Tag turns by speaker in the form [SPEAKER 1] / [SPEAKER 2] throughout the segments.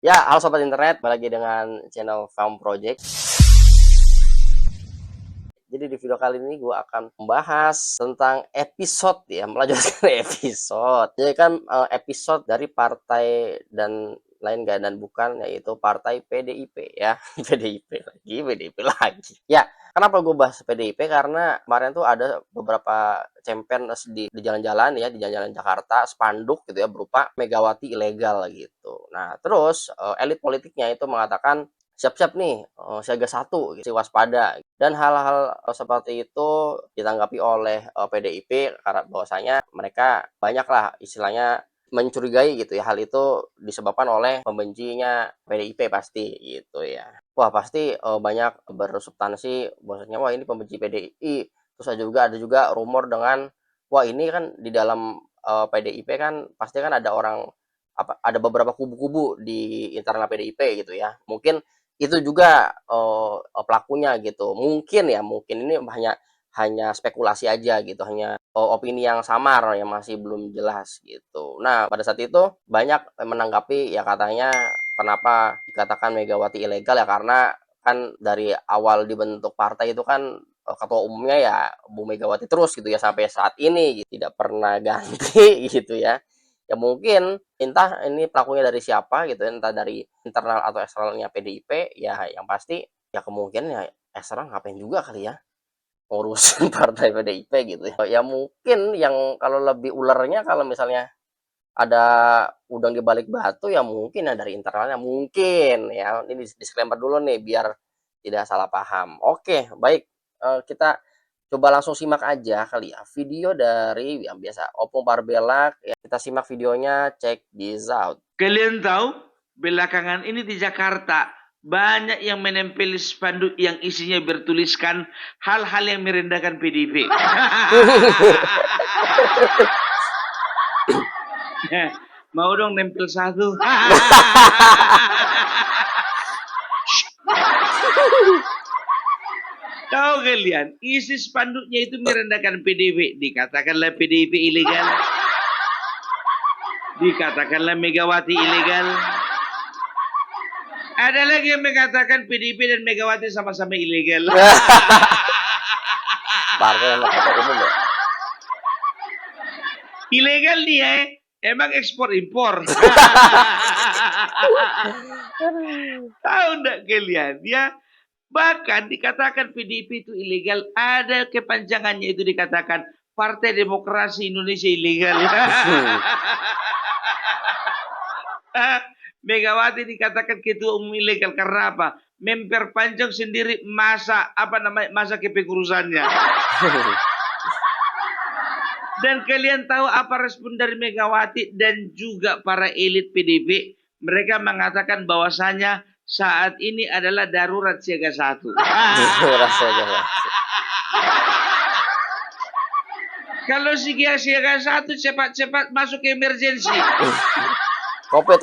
[SPEAKER 1] Ya, halo sobat internet, kembali lagi dengan channel Farm Project. Jadi di video kali ini gue akan membahas tentang episode ya, melanjutkan episode. Jadi kan episode dari partai dan lain gak dan bukan, yaitu partai PDIP ya. PDIP lagi. Ya, kenapa gue bahas PDIP? Karena kemarin tuh ada beberapa campaign di jalan-jalan ya, di jalan-jalan Jakarta, spanduk gitu ya, berupa Megawati ilegal gitu. Nah, terus elit politiknya itu mengatakan siap-siap nih, siaga satu, gitu, waspada. Dan hal-hal seperti itu ditanggapi oleh PDIP karena bahwasanya mereka banyaklah istilahnya mencurigai gitu ya, hal itu disebabkan oleh pembencinya PDIP pasti gitu ya. Wah pasti banyak bersubstansi bahwasanya wah ini pembenci PDI. Terus ada juga rumor dengan wah ini kan di dalam PDIP kan pasti kan ada orang ada beberapa kubu-kubu di internal PDIP gitu ya. Mungkin itu juga pelakunya gitu. Mungkin ini hanya hanya spekulasi aja gitu, hanya opini yang samar yang masih belum jelas gitu. Nah, pada saat itu banyak menanggapi ya katanya kenapa dikatakan Megawati ilegal ya karena kan dari awal dibentuk partai itu kan ketua umumnya ya Bu Megawati terus gitu ya sampai saat ini gitu. Tidak pernah ganti gitu ya. Ya mungkin entah ini pelakunya dari siapa gitu ya, entah dari internal atau eksternalnya PDIP, ya yang pasti ya kemungkinan ya eksternal ngapain juga kali ya ngurusin partai PDIP gitu ya. Ya mungkin yang kalau lebih ulernya kalau misalnya ada udang di balik batu ya mungkin ya dari internalnya mungkin ya. Ini disclaimer dulu nih biar tidak salah paham. Oke, baik. Kita coba langsung simak aja kali ya video dari yang biasa Opung Parbelak ya. Kita simak videonya, check this out.
[SPEAKER 2] Kalian tahu, belakangan ini di Jakarta banyak yang menempel spanduk yang isinya bertuliskan hal-hal yang merendahkan PDIP. Mau dong nempel satu. Tahu kalian, isi spanduknya itu merendahkan PDIP. Dikatakanlah PDIP ilegal. Dikatakanlah Megawati ilegal. Ada lagi yang mengatakan PDIP dan Megawati sama-sama ilegal.
[SPEAKER 1] Partai sama ketua umum ya.
[SPEAKER 2] Ilegal dia, emang ekspor impor. Tahu enggak kalian ya? Bahkan dikatakan PDIP itu ilegal, ada kepanjangannya itu dikatakan Partai Demokrasi Indonesia ilegal. Megawati dikatakan ketua umum ilegal karena apa? Memperpanjang sendiri masa kepengurusannya. Dan kalian tahu apa respon dari Megawati dan juga para elit PDIP? Mereka mengatakan bahwasanya saat ini adalah darurat siaga satu. Kalau siaga satu cepat-cepat masuk ke emergensi.
[SPEAKER 1] Covid.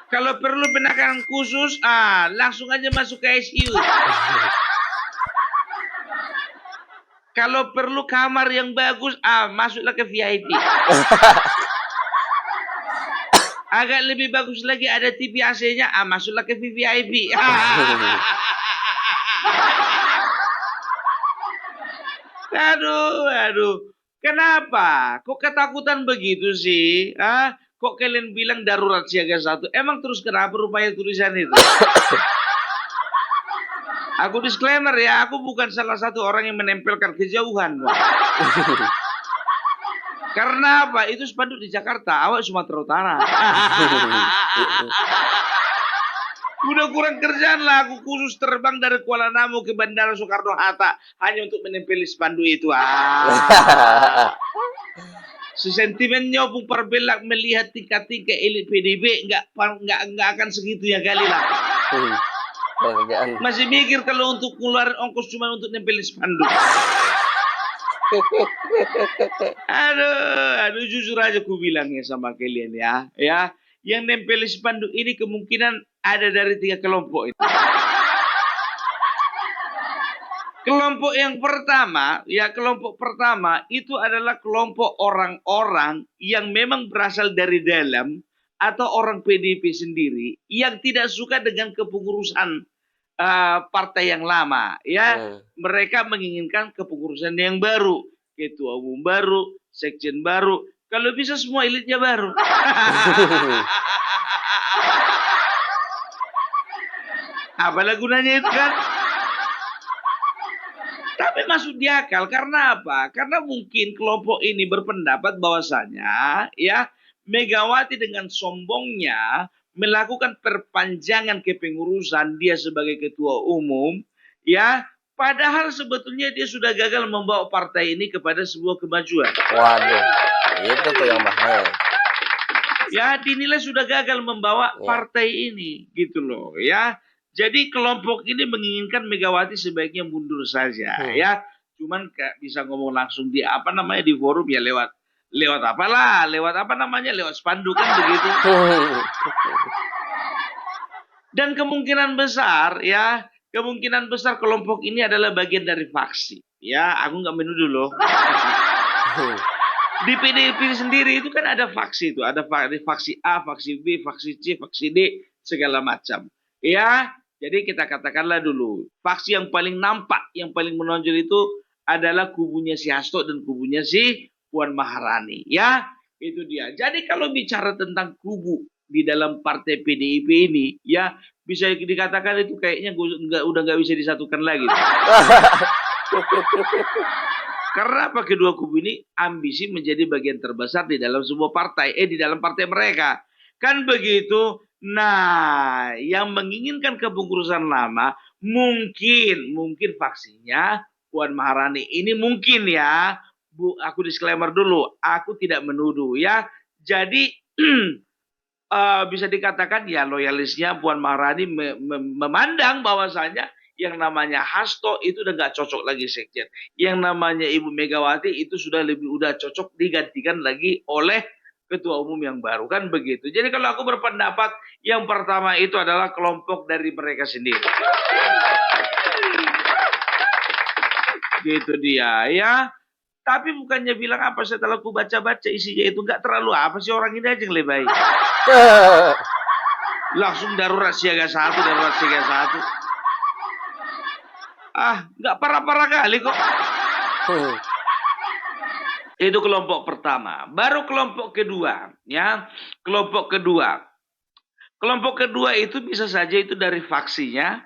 [SPEAKER 2] Kalau perlu penanganan khusus, langsung aja masuk ke ICU. Kalau perlu kamar yang bagus, masuklah ke VIP. Agak lebih bagus lagi ada TV AC-nya, masuklah ke VVIP. Aduh. Kenapa? Kok ketakutan begitu sih? Kok kalian bilang darurat siaga satu? Emang terus kenapa rupanya tulisan itu? Aku disclaimer ya, aku bukan salah satu orang yang menempelkan kejauhan. Karena apa? Itu spanduk di Jakarta, awak Sumatera Utara. Udah kurang kerjaan lah, aku khusus terbang dari Kuala Namu ke Bandara Soekarno-Hatta hanya untuk menempeli spanduk itu. Sesentimennya Opung Parbelak melihat tingkat-tingkat elit PDIP nggak akan segitunya kali lah. Masih mikir kalau untuk ngeluarin ongkos cuma untuk nempelin spanduk. Aduh, jujur aja ku bilangnya sama kalian ya. Yang nempel spanduk ini kemungkinan ada dari 3 kelompok itu. Kelompok pertama itu adalah kelompok orang-orang yang memang berasal dari dalam, atau orang PDIP sendiri yang tidak suka dengan kepengurusan partai yang lama, ya. Mereka menginginkan kepengurusan yang baru, ketua umum baru, sekjen baru, kalau bisa semua elitnya baru. Apalah gunanya itu kan? Tapi masuk di akal karena apa? Karena mungkin kelompok ini berpendapat bahwasanya ya Megawati dengan sombongnya melakukan perpanjangan kepengurusan dia sebagai ketua umum ya, padahal sebetulnya dia sudah gagal membawa partai ini kepada sebuah kemajuan.
[SPEAKER 1] Waduh, itu tuh yang bahaya.
[SPEAKER 2] Ya, dinilai sudah gagal membawa partai ini gitu loh ya. Jadi kelompok ini menginginkan Megawati sebaiknya mundur saja ya. Cuman kayak bisa ngomong langsung di apa namanya di forum ya lewat apalah, lewat apa namanya, lewat spanduk kan begitu. Dan kemungkinan besar ya, kemungkinan besar kelompok ini adalah bagian dari faksi. Ya, aku nggak menuduh loh. Di PDIP sendiri itu kan ada faksi itu, ada faksi A, faksi B, faksi C, faksi D, segala macam. Ya, jadi kita katakanlah dulu, faksi yang paling nampak, yang paling menonjol itu adalah kubunya si Hasto dan kubunya si Puan Maharani. Ya, itu dia. Jadi kalau bicara tentang kubu di dalam partai PDIP ini, ya bisa dikatakan itu kayaknya udah nggak bisa disatukan lagi. Karena apa? Kedua kubu ini ambisi menjadi bagian terbesar di dalam sebuah partai, di dalam partai mereka. Kan begitu. Nah, yang menginginkan kepengurusan lama mungkin faksinya Puan Maharani ini mungkin ya. Bu, aku disclaimer dulu, aku tidak menuduh ya. Jadi bisa dikatakan ya loyalisnya Puan Maharani memandang bahwasanya yang namanya Hasto itu udah nggak cocok lagi sekjen. Yang namanya Ibu Megawati itu udah cocok digantikan lagi oleh ketua umum yang baru, kan begitu. Jadi kalau aku berpendapat yang pertama itu adalah kelompok dari mereka sendiri. Gitu dia ya. Tapi bukannya bilang apa, setelah aku baca-baca isinya itu nggak terlalu apa sih, orang ini aja yang lebih baik. Langsung darurat siaga 1, darurat siaga 1. Nggak parah-parah kali kok. Itu kelompok pertama. Baru kelompok kedua, ya. Kelompok kedua itu bisa saja itu dari faksinya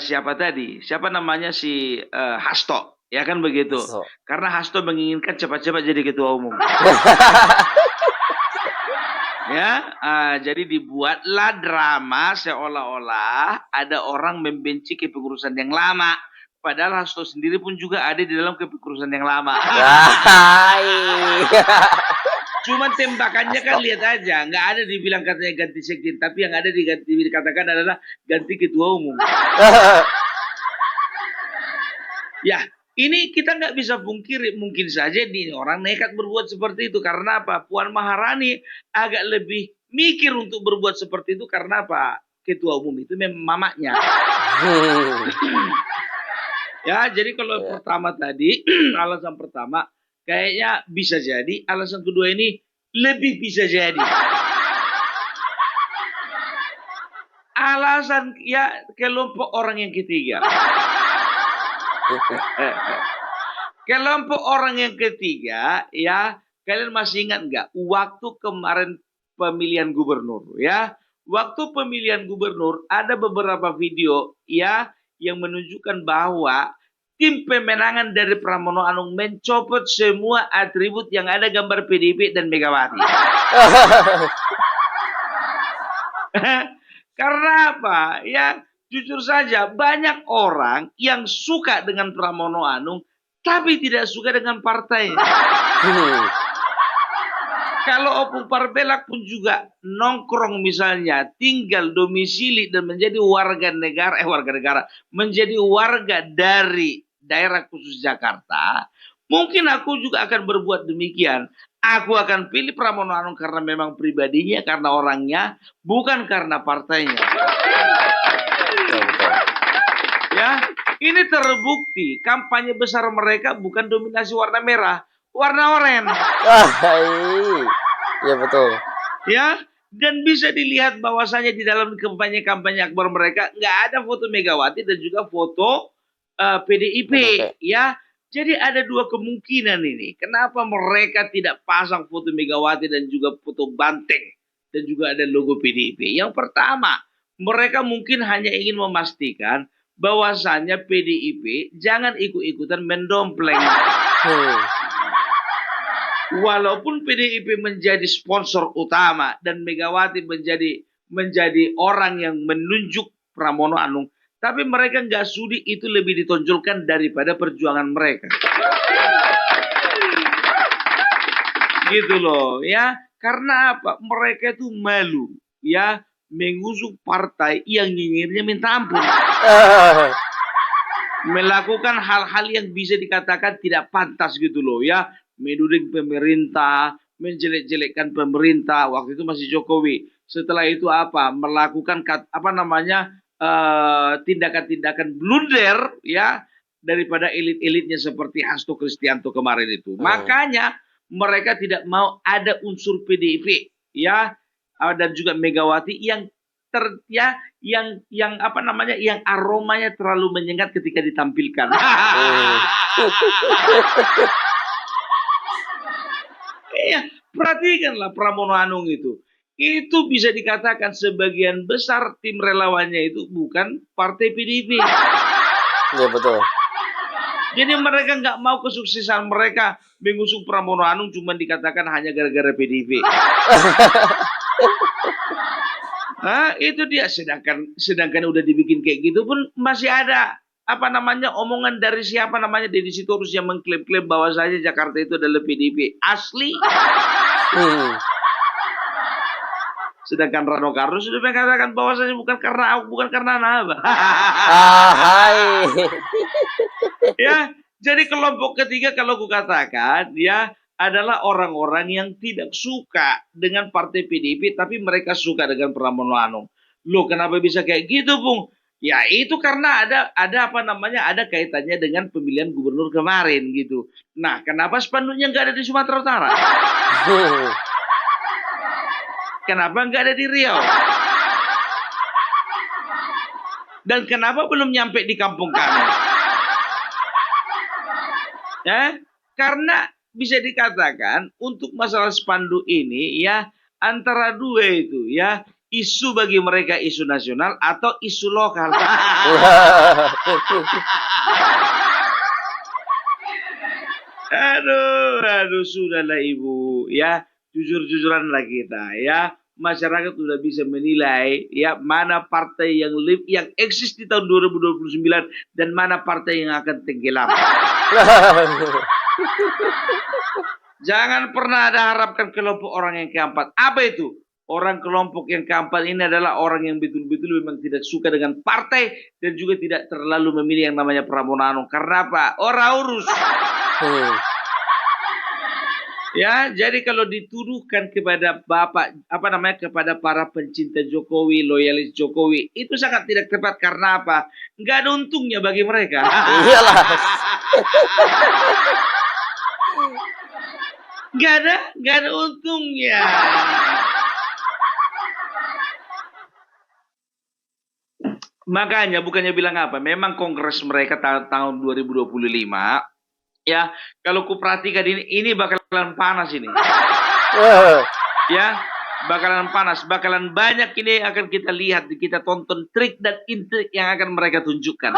[SPEAKER 2] siapa tadi? Siapa namanya si Hasto, ya kan begitu. Karena Hasto menginginkan cepat-cepat jadi ketua umum. Ya, jadi dibuatlah drama seolah-olah ada orang membenci kepengurusan yang lama. Padahal Hasto sendiri pun juga ada di dalam kepengurusan yang lama. Cuman tembakannya kan lihat aja, nggak ada dibilang katanya ganti sekjen, tapi yang ada dikatakan adalah ganti ketua umum. Ya, ini kita nggak bisa pungkiri, mungkin saja nih orang nekat berbuat seperti itu karena apa? Puan Maharani agak lebih mikir untuk berbuat seperti itu karena apa? Ketua umum itu memang mamanya. Ya, jadi kalau pertama tadi, alasan pertama, kayaknya bisa jadi. Alasan kedua ini lebih bisa jadi. Alasan ya kelompok orang yang ketiga. Kelompok orang yang ketiga, ya, kalian masih ingat nggak? Waktu kemarin pemilihan gubernur, ya. Waktu pemilihan gubernur ada beberapa video, ya, yang menunjukkan bahwa tim pemenangan dari Pramono Anung mencopot semua atribut yang ada gambar PDIP dan Megawati. Karena apa? Ya, jujur saja banyak orang yang suka dengan Pramono Anung tapi tidak suka dengan partainya. Kalau Opung Parbelak pun juga nongkrong misalnya, tinggal domisili dan menjadi warga negara, menjadi warga dari daerah khusus Jakarta, mungkin aku juga akan berbuat demikian. Aku akan pilih Pramono Anung karena memang pribadinya, karena orangnya, bukan karena partainya. Ya, ini terbukti kampanye besar mereka bukan dominasi warna merah, warna oranye.
[SPEAKER 1] Iya betul.
[SPEAKER 2] Ya, Dan bisa dilihat bahwasanya di dalam kampanye-kampanye akbar mereka nggak ada foto Megawati dan juga foto PDIP,
[SPEAKER 1] PDIP.
[SPEAKER 2] ya. Jadi ada dua kemungkinan ini. Kenapa mereka tidak pasang foto Megawati dan juga foto Banteng dan juga ada logo PDIP? Yang pertama, mereka mungkin hanya ingin memastikan bahwasanya PDIP jangan ikut-ikutan mendompleng. Walaupun PDIP menjadi sponsor utama dan Megawati menjadi orang yang menunjuk Pramono Anung, tapi mereka nggak sudi itu lebih ditonjolkan daripada perjuangan mereka. Gitu loh, ya. Karena apa? Mereka itu malu, ya, mengusung partai yang nyinyirnya minta ampun. Melakukan hal-hal yang bisa dikatakan tidak pantas gitu loh, ya. Menuding pemerintah, menjelek-jelekkan pemerintah. Waktu itu masih Jokowi. Setelah itu apa? Melakukan tindakan-tindakan blunder, ya, daripada elit-elitnya seperti Hasto Kristianto kemarin itu. Makanya mereka tidak mau ada unsur PDIP, ya, dan juga Megawati yang yang aromanya terlalu menyengat ketika ditampilkan. Iya, perhatikanlah Pramono Anung itu. Itu bisa dikatakan sebagian besar tim relawannya itu bukan partai PDIP.
[SPEAKER 1] Iya betul.
[SPEAKER 2] Jadi mereka nggak mau kesuksesan mereka mengusung Pramono Anung cuma dikatakan hanya gara-gara PDIP. Nah, itu dia. Sedangkan udah dibikin kayak gitu pun masih ada omongan dari siapa namanya Deddy Sitorus yang mengklaim-klaim bahwa saja Jakarta itu adalah PDIP asli. Sedangkan Rano Karno sudah mengatakan bahwasanya bukan karena Naba.
[SPEAKER 1] Hai.
[SPEAKER 2] Ya, jadi kelompok ketiga kalau kukatakan ya adalah orang-orang yang tidak suka dengan partai PDIP tapi mereka suka dengan Pramono Anung. Loh, kenapa bisa kayak gitu, Bung? Ya itu karena ada kaitannya dengan pemilihan gubernur kemarin gitu. Nah, kenapa spanduknya nggak ada di Sumatera Utara? Kenapa nggak ada di Riau? Dan kenapa belum nyampe di kampung kami? Ya, karena bisa dikatakan untuk masalah spanduk ini ya antara dua itu ya, isu bagi mereka isu nasional atau isu lokal. Aduh, sudahlah Ibu ya, jujur-jujuranlah kita ya. Masyarakat sudah bisa menilai ya mana partai yang eksis di tahun 2029 dan mana partai yang akan tenggelam. Jangan pernah ada harapkan kelompok orang yang keempat. Apa itu? Orang kelompok yang keempat ini adalah orang yang betul-betul memang tidak suka dengan partai dan juga tidak terlalu memilih yang namanya Pramono Anung. Karena apa? Orang urus. Ya, jadi kalau dituduhkan kepada kepada para pencinta Jokowi, loyalis Jokowi, itu sangat tidak tepat. Karena apa? Nggak ada untungnya bagi mereka.
[SPEAKER 1] Iyalah.
[SPEAKER 2] Nggak ada untungnya. Makanya bukannya bilang apa, memang kongres mereka tahun 2025 ya, kalau kuperhatikan ini bakalan panas ini. Ya, bakalan panas, bakalan banyak ini akan kita lihat, kita tonton trik dan intrik yang akan mereka tunjukkan.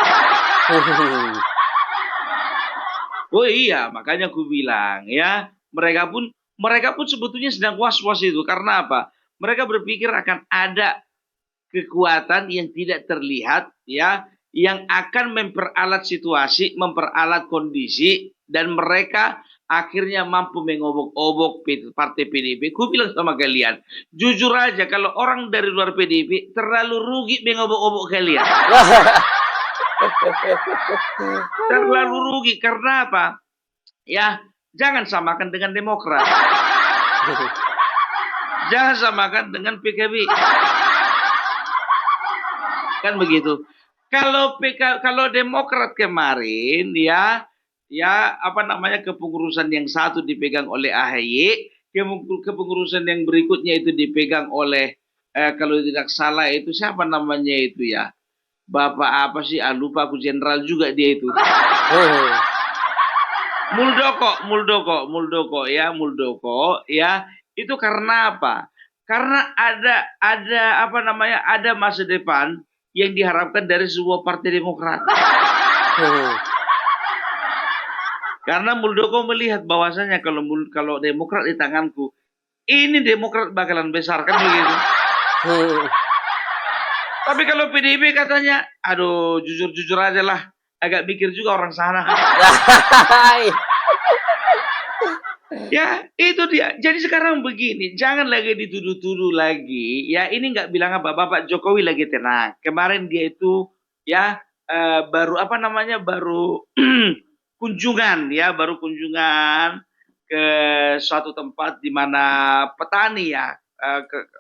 [SPEAKER 2] Oh iya, makanya aku bilang ya, mereka pun sebetulnya sedang was-was itu. Karena apa? Mereka berpikir akan ada kekuatan yang tidak terlihat ya, yang akan memperalat situasi, memperalat kondisi, dan mereka akhirnya mampu mengobok-obok partai PDIP. Ku bilang sama kalian, jujur aja kalau orang dari luar PDIP terlalu rugi mengobok-obok kalian. Terlalu rugi karena apa? Ya, jangan samakan dengan Demokrat. Jangan samakan dengan PKB. Kan begitu. Kalau Demokrat kemarin ya kepengurusan yang satu dipegang oleh AHY, kepengurusan yang berikutnya itu dipegang oleh kalau tidak salah itu siapa namanya itu ya? Bapak apa sih? Lupa aku, jenderal juga dia itu.
[SPEAKER 1] Hmm.
[SPEAKER 2] Muldoko ya. Itu karena apa? Karena ada apa namanya? Ada masa depan yang diharapkan dari sebuah partai Demokrat.
[SPEAKER 1] Hmm.
[SPEAKER 2] Karena Muldoko melihat bahwasanya kalau Demokrat di tanganku, ini Demokrat bakalan besar kan begitu.
[SPEAKER 1] Hmm.
[SPEAKER 2] Tapi kalau PDIP katanya, aduh jujur-jujur aja lah, agak mikir juga orang sana. Ya itu dia. Jadi sekarang begini, jangan lagi dituduh-tuduh lagi. Ya ini nggak bilang apa, Bapak Jokowi lagi tenang. Kemarin dia itu ya baru apa namanya, baru kunjungan ya, baru kunjungan ke suatu tempat di mana petani ya,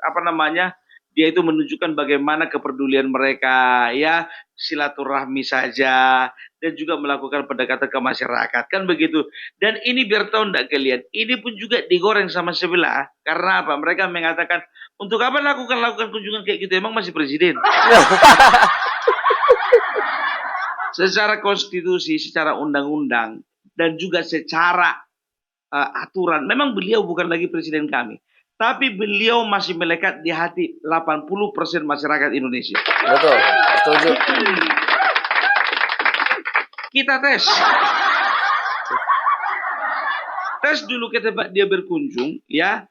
[SPEAKER 2] apa namanya, dia itu menunjukkan bagaimana kepedulian mereka ya, silaturahmi saja dan juga melakukan pendekatan ke masyarakat kan begitu. Dan ini biar tahu enggak kalian, ini pun juga digoreng sama sebelah karena apa? Mereka mengatakan untuk apa lakukan kunjungan kayak gitu, emang masih presiden. Secara konstitusi, secara undang-undang dan juga secara aturan, memang beliau bukan lagi presiden kami. Tapi beliau masih melekat di hati 80% masyarakat Indonesia.
[SPEAKER 1] Betul, setuju.
[SPEAKER 2] Kita tes dulu ke tempat dia berkunjung ya.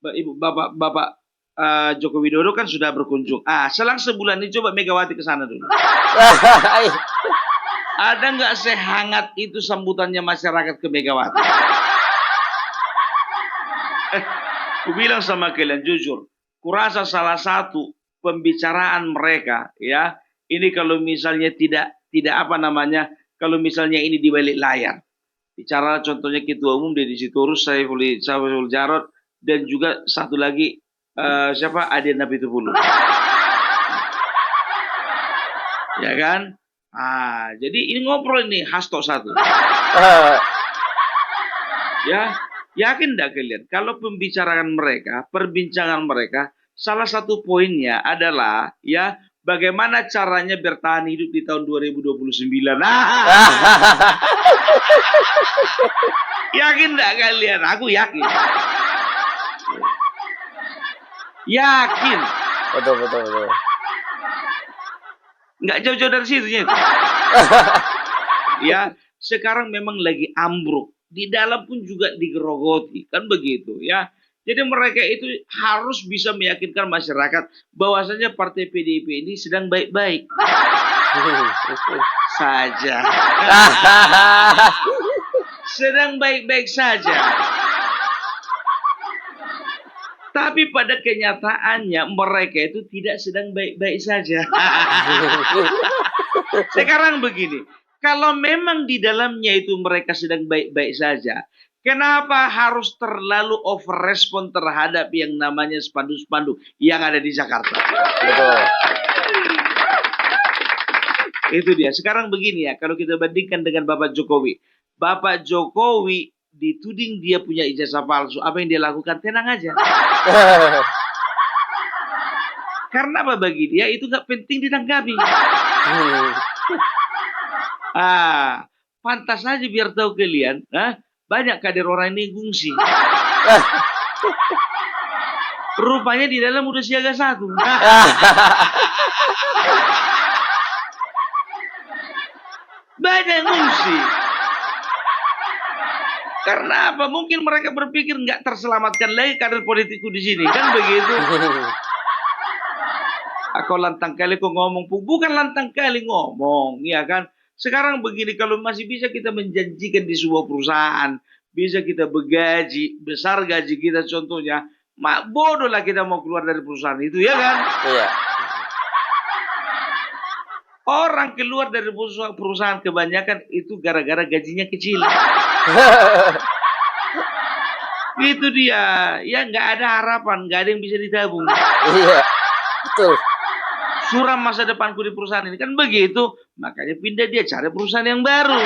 [SPEAKER 2] Bapak Joko Widodo kan sudah berkunjung. Selang sebulan ini coba Megawati ke sana dulu. Ada nggak sehangat itu sambutannya masyarakat ke Megawati? Ku bilang sama kalian jujur, kurasa salah satu pembicaraan mereka ya, ini kalau misalnya tidak apa namanya, kalau misalnya ini di balik layar, bicara contohnya Ketua Umum Deddy Sitorus, Saiful Jarod, dan juga satu lagi siapa, Adian Napitupulu, ya kan? Jadi ini ngobrol ini hasto satu. Ya, yakin enggak kalian? Kalau perbincangan mereka, salah satu poinnya adalah ya bagaimana caranya bertahan hidup di tahun 2029. Yakin enggak kalian? Aku yakin. Yakin.
[SPEAKER 1] Betul.
[SPEAKER 2] Nggak jauh-jauh dari situ ya. Ya, sekarang memang lagi ambruk. Di dalam pun juga digerogoti, kan begitu ya. Jadi mereka itu harus bisa meyakinkan masyarakat bahwasanya partai PDIP ini sedang baik-baik saja. Sedang baik-baik saja. Tapi pada kenyataannya mereka itu tidak sedang baik-baik saja. Sekarang begini, kalau memang di dalamnya itu mereka sedang baik-baik saja, kenapa harus terlalu overrespon terhadap yang namanya spanduk-spanduk yang ada di Jakarta?
[SPEAKER 1] Betul.
[SPEAKER 2] Itu dia. Sekarang begini ya, kalau kita bandingkan dengan Bapak Jokowi. Bapak Jokowi dituding dia punya ijazah palsu. Apa yang dia lakukan? Tenang aja. Karena apa bagi dia itu nggak penting ditanggapi. Pantas saja biar tahu kalian, banyak kader orang ini gungsi. Rupanya di dalam udah siaga satu. Banyak gungsi. Karena apa? Mungkin mereka berpikir nggak terselamatkan lagi kader politikku di sini, kan begitu? Aku lantang kali kok ngomong, bukan lantang kali ngomong, ya kan? Sekarang begini, kalau masih bisa kita menjanjikan di sebuah perusahaan, bisa kita bergaji, besar gaji kita contohnya, bodoh lah kita mau keluar dari perusahaan itu, ya kan?
[SPEAKER 1] Iya.
[SPEAKER 2] Orang keluar dari perusahaan kebanyakan itu gara-gara gajinya kecil. Itu dia, ya nggak ada harapan, nggak ada yang bisa ditabung.
[SPEAKER 1] Iya, betul.
[SPEAKER 2] Suram masa depanku di perusahaan ini, kan begitu. Makanya pindah dia cari perusahaan yang baru.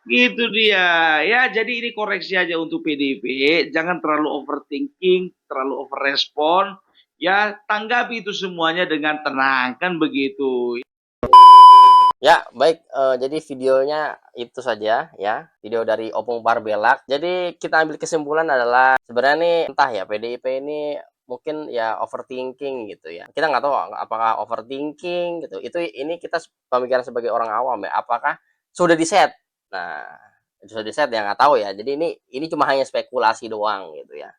[SPEAKER 2] Gitu dia. Ya, jadi ini koreksi aja untuk PDIP, jangan terlalu overthinking, terlalu overrespon. Ya, tanggapi itu semuanya dengan tenang, kan begitu.
[SPEAKER 1] Ya, baik, jadi videonya itu saja ya, video dari Opung Parbelak. Jadi kita ambil kesimpulan adalah sebenarnya nih entah ya PDIP ini mungkin ya overthinking gitu ya. Kita nggak tahu apakah overthinking gitu. Ini kita pemikiran sebagai orang awam ya. Apakah sudah di-set? Nah, sudah di-set ya nggak tahu ya. Jadi ini cuma hanya spekulasi doang gitu ya.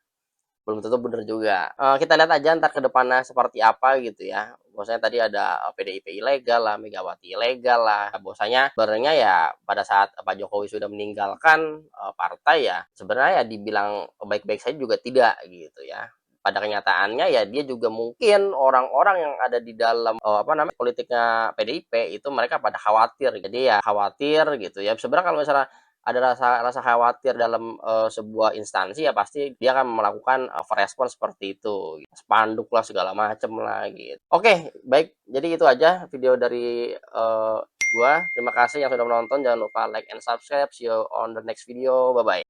[SPEAKER 1] Belum tentu bener juga. Kita lihat aja ntar ke depannya seperti apa gitu ya. Bahwasanya tadi ada PDIP ilegal lah, Megawati ilegal lah. Bahwasanya sebenarnya ya pada saat Pak Jokowi sudah meninggalkan partai ya, sebenarnya ya dibilang baik-baik saja juga tidak gitu ya. Pada kenyataannya ya dia juga mungkin orang-orang yang ada di dalam apa namanya politiknya PDIP itu mereka pada khawatir. Jadi ya khawatir gitu ya. Sebenarnya kalau misalnya ada rasa rasa khawatir dalam sebuah instansi ya pasti dia akan melakukan respon seperti itu, spanduk lah segala macem lah gitu. Oke, baik, jadi itu aja video dari gua. Terima kasih yang sudah menonton, jangan lupa like and subscribe. See you on the next video, bye bye.